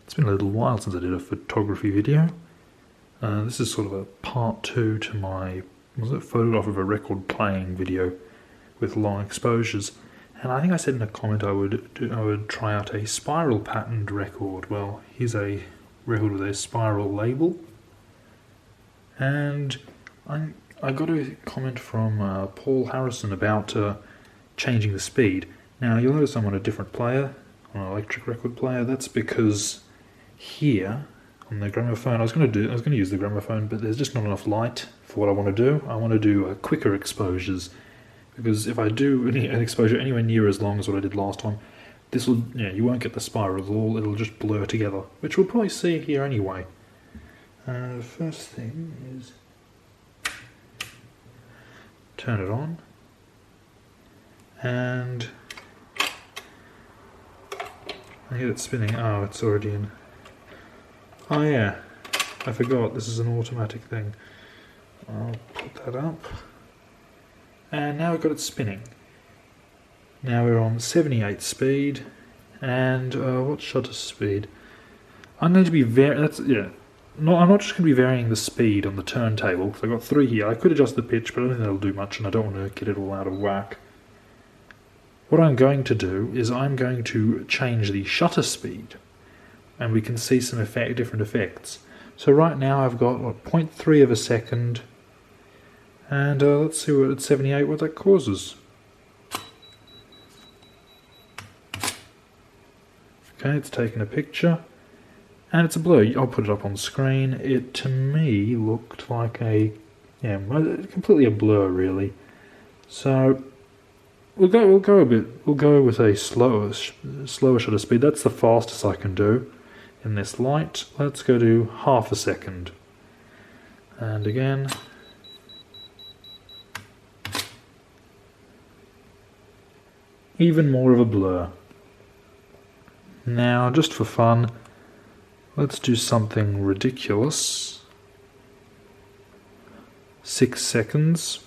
It's been a little while since I did a photography video. This is sort of a part 2 to my photograph of a record playing video with long exposures. And I think I said in a comment I would try out a spiral patterned record. Well, here's a record with a spiral label. And I got a comment from Paul Harrison about changing the speed. Now you'll notice I'm on a different player, on an electric record player. That's because here on the gramophone, I was going to use the gramophone, but there's just not enough light for what I want to do. I want to do quicker exposures, because if I do an exposure anywhere near as long as what I did last time, you won't get the spiral at all. It'll just blur together, which we'll probably see here anyway. The first thing is turn it on, and I hear it spinning. Oh, it's already in. Oh yeah, I forgot, this is an automatic thing. I'll put that up. And now we've got it spinning. Now we're on 78 speed, and what's shutter speed? I'm going to be I'm not just going to be varying the speed on the turntable, because I've got 3 here. I could adjust the pitch, but I don't think that'll do much, and I don't want to get it all out of whack. What I'm going to do is I'm going to change the shutter speed, and we can see some different effects. So right now I've got 0.3 of a second, and let's see what at 78 what that causes. Okay, it's taken a picture, and it's a blur. I'll put it up on screen. It to me looked like completely a blur really. So we'll go with a slower shutter speed. That's the fastest I can do in this light. Let's go to half a second, and again, even more of a blur. Now, just for fun, let's do something ridiculous. 6 seconds.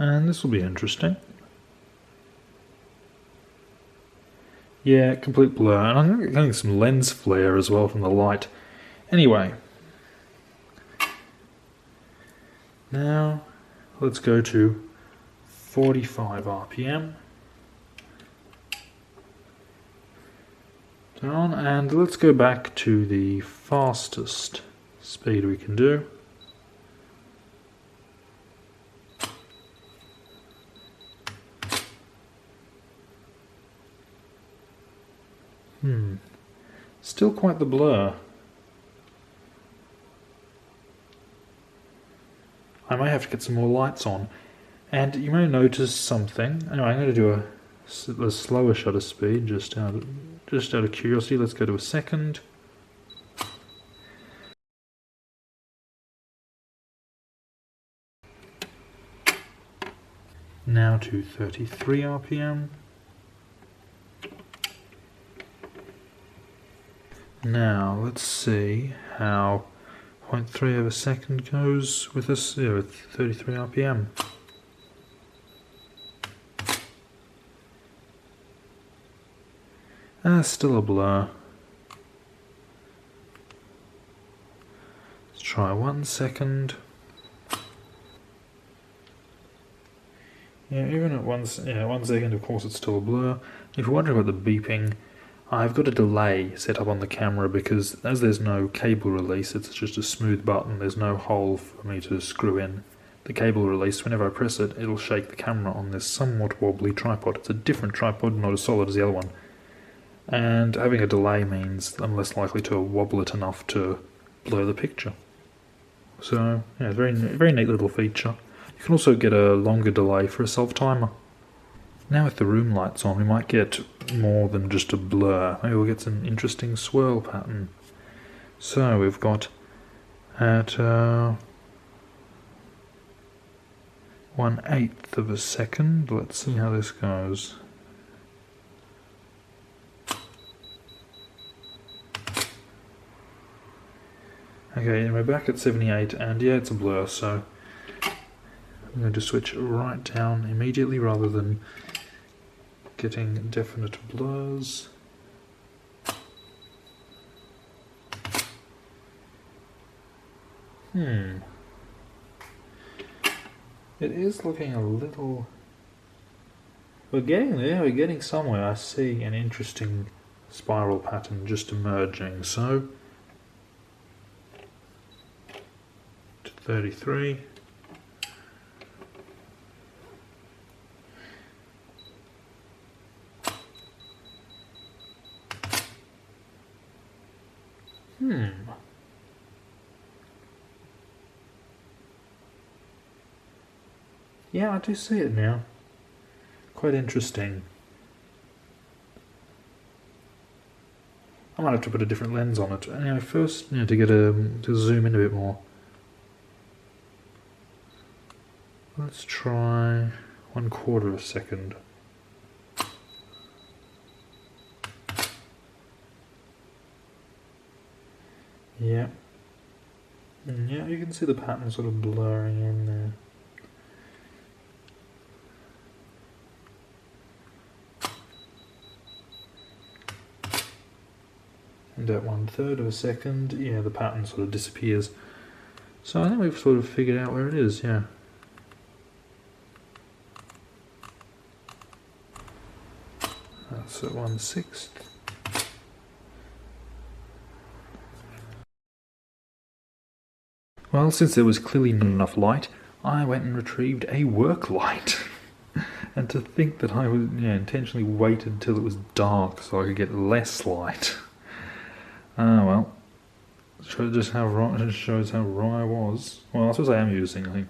And this will be interesting. Yeah, complete blur. And I'm getting some lens flare as well from the light. Anyway. Now, let's go to 45 RPM. Down, and let's go back to the fastest speed we can do. Still quite the blur. I may have to get some more lights on. And you may notice something. Anyway, I'm going to do a slower shutter speed just out of curiosity. Let's go to a second. Now to 33 RPM. Now let's see how 0.3 of a second goes with this with 33 RPM. Still a blur. Let's try 1 second. Yeah, even at 1 second, of course, it's still a blur. If you're wondering about the beeping, I've got a delay set up on the camera because as there's no cable release, it's just a smooth button, there's no hole for me to screw in the cable release. Whenever I press it, it'll shake the camera on this somewhat wobbly tripod. It's a different tripod, not as solid as the other one. And having a delay means I'm less likely to wobble it enough to blur the picture. So, yeah, very neat little feature. You can also get a longer delay for a self-timer. Now with the room lights on, we might get more than just a blur. Maybe we'll get some interesting swirl pattern. So we've got at 1/8 of a second. Let's see how this goes. Okay, and we're back at 78, and yeah, it's a blur, so I'm going to switch right down immediately rather than getting definite blurs. It is looking a little... We're getting there, we're getting somewhere. I see an interesting spiral pattern just emerging, so... to 33. Yeah, I do see it now. Quite interesting. I might have to put a different lens on it. Anyway, first, to get to zoom in a bit more. Let's try 1/4 of a second. Yeah. Yeah, you can see the pattern sort of blurring in there. And at 1/3 of a second, yeah, the pattern sort of disappears. So I think we've sort of figured out where it is, yeah. That's at 1/6. Well, since there was clearly not enough light, I went and retrieved a work light. And to think that I would intentionally waited until it was dark so I could get less light. Ah, well. It shows how wrong I was. Well, I suppose I am using, I think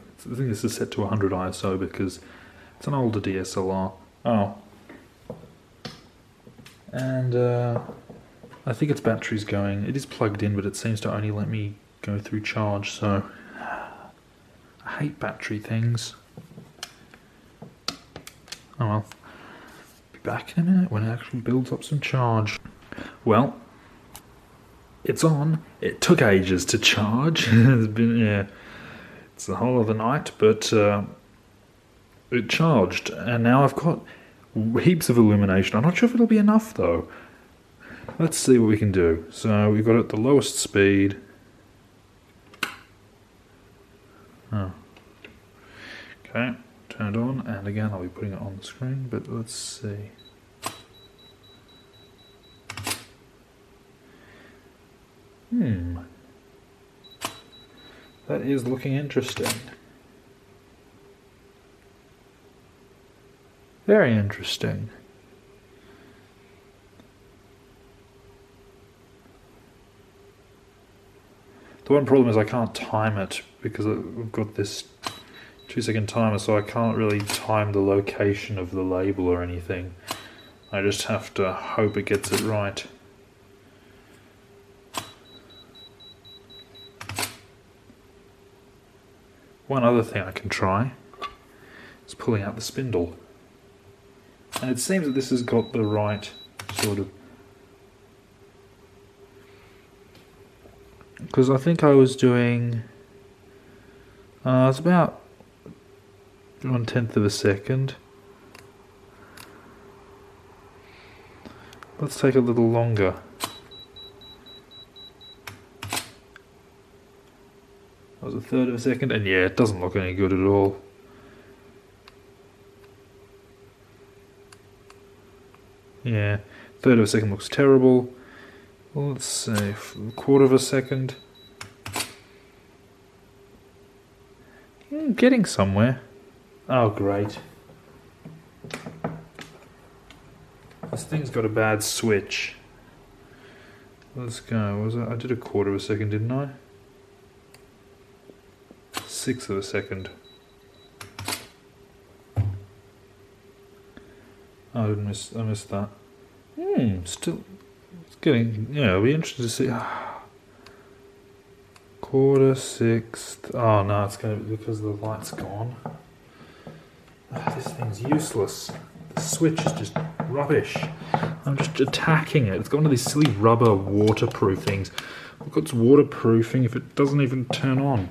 this is set to 100 ISO because it's an older DSLR. Oh. And I think its battery's going. It is plugged in, but it seems to only let me go through charge, so I hate battery things. Oh well. Be back in a minute when it actually builds up some charge. Well, it's on. It took ages to charge. It's been, it's the whole of the night, but it charged, and now I've got heaps of illumination. I'm not sure if it'll be enough though. Let's see what we can do. So we've got it at the lowest speed. Oh. Okay, turned on, and again I'll be putting it on the screen, but let's see. That is looking interesting. Very interesting. The one problem is I can't time it because I've got this 2-second timer, so I can't really time the location of the label or anything. I just have to hope it gets it right. One other thing I can try is pulling out the spindle. And it seems that this has got the right sort of... Because I think I was doing... it's about 1/10 of a second. Let's take a little longer. That was 1/3 of a second, and yeah, it doesn't look any good at all. Yeah, 1/3 of a second looks terrible. Well, let's see, 1/4 of a second. Getting somewhere. Oh, great. This thing's got a bad switch. Let's go. I did 1/4 of a second, didn't I? 1/6 of a second. Oh, I missed that. Still, it's getting. Yeah, it'll be interesting to see. 1/4, 1/6. Oh no, it's going to be because the light's gone. This thing's useless. The switch is just rubbish. I'm just attacking it. It's got one of these silly rubber waterproof things. Look, it's waterproofing if it doesn't even turn on.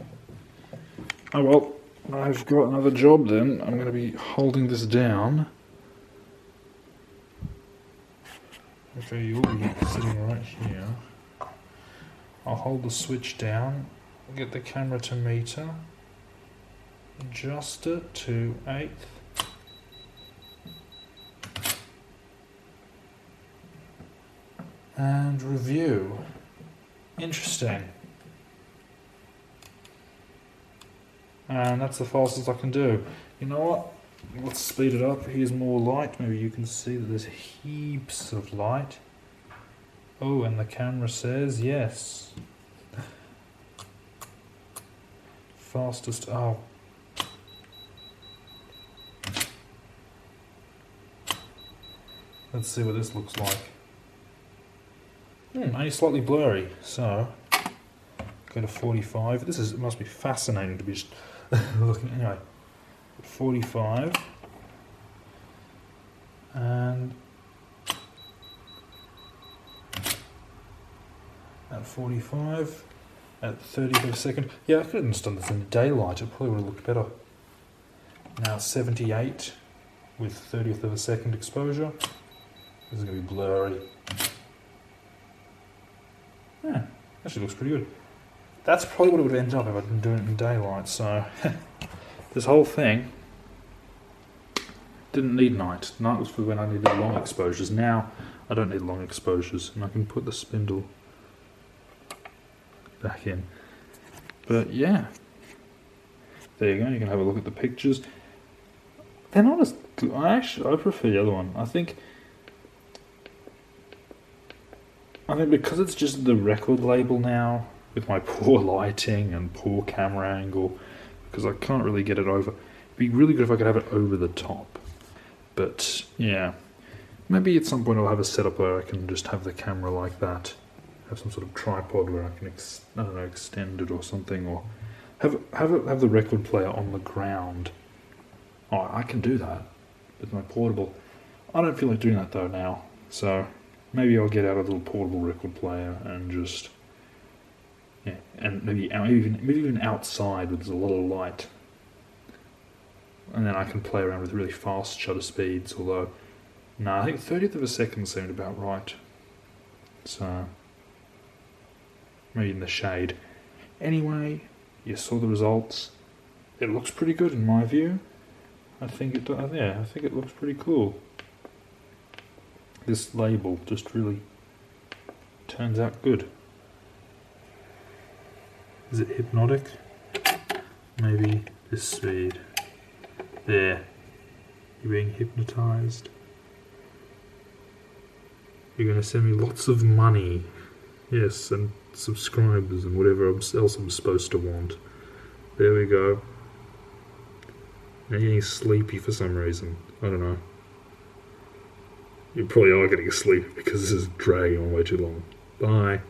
Oh well, I've got another job then. I'm going to be holding this down. Okay, you'll be sitting right here. I'll hold the switch down, get the camera to meter, adjust it to 1/8. And review. Interesting. And that's the fastest I can do. You know what? Let's speed it up. Here's more light. Maybe you can see that there's heaps of light. Oh, and the camera says yes. Fastest. Oh. Let's see what this looks like. Only slightly blurry. So, go to 45. It must be fascinating to be just looking. Anyway, 45. And at 45, at 30th of a second. Yeah, I could have done this in daylight, it probably would have looked better. Now 78 with 30th of a second exposure. This is going to be blurry. Yeah, actually looks pretty good. That's probably what it would have ended up if I'd been doing it in daylight, so this whole thing didn't need night. Night was for when I needed long exposures. Now I don't need long exposures, and I can put the spindle back in. But yeah, there you go. You can have a look at the pictures. They're not as good. I prefer the other one. I think because it's just the record label now, with my poor lighting and poor camera angle, because I can't really get it over. It'd be really good if I could have it over the top. But yeah, maybe at some point I'll have a setup where I can just have the camera like that. Have some sort of tripod where I can, extend it or something, or have the record player on the ground. Oh, I can do that with my portable. I don't feel like doing that though now, so maybe I'll get out a little portable record player and just, yeah, and maybe even outside where there's a lot of light, and then I can play around with really fast shutter speeds. Although, no, I think 30th of a second seemed about right. So maybe in the shade. Anyway, you saw the results. It looks pretty good in my view. I think it does. Yeah, I think it looks pretty cool. This label just really turns out good. Is it hypnotic? Maybe this speed. There. You're being hypnotized. You're going to send me lots of money. Yes, and subscribers and whatever else I'm supposed to want. There we go. Now you're getting sleepy for some reason. I don't know. You probably are getting sleepy because this is dragging on way too long. Bye.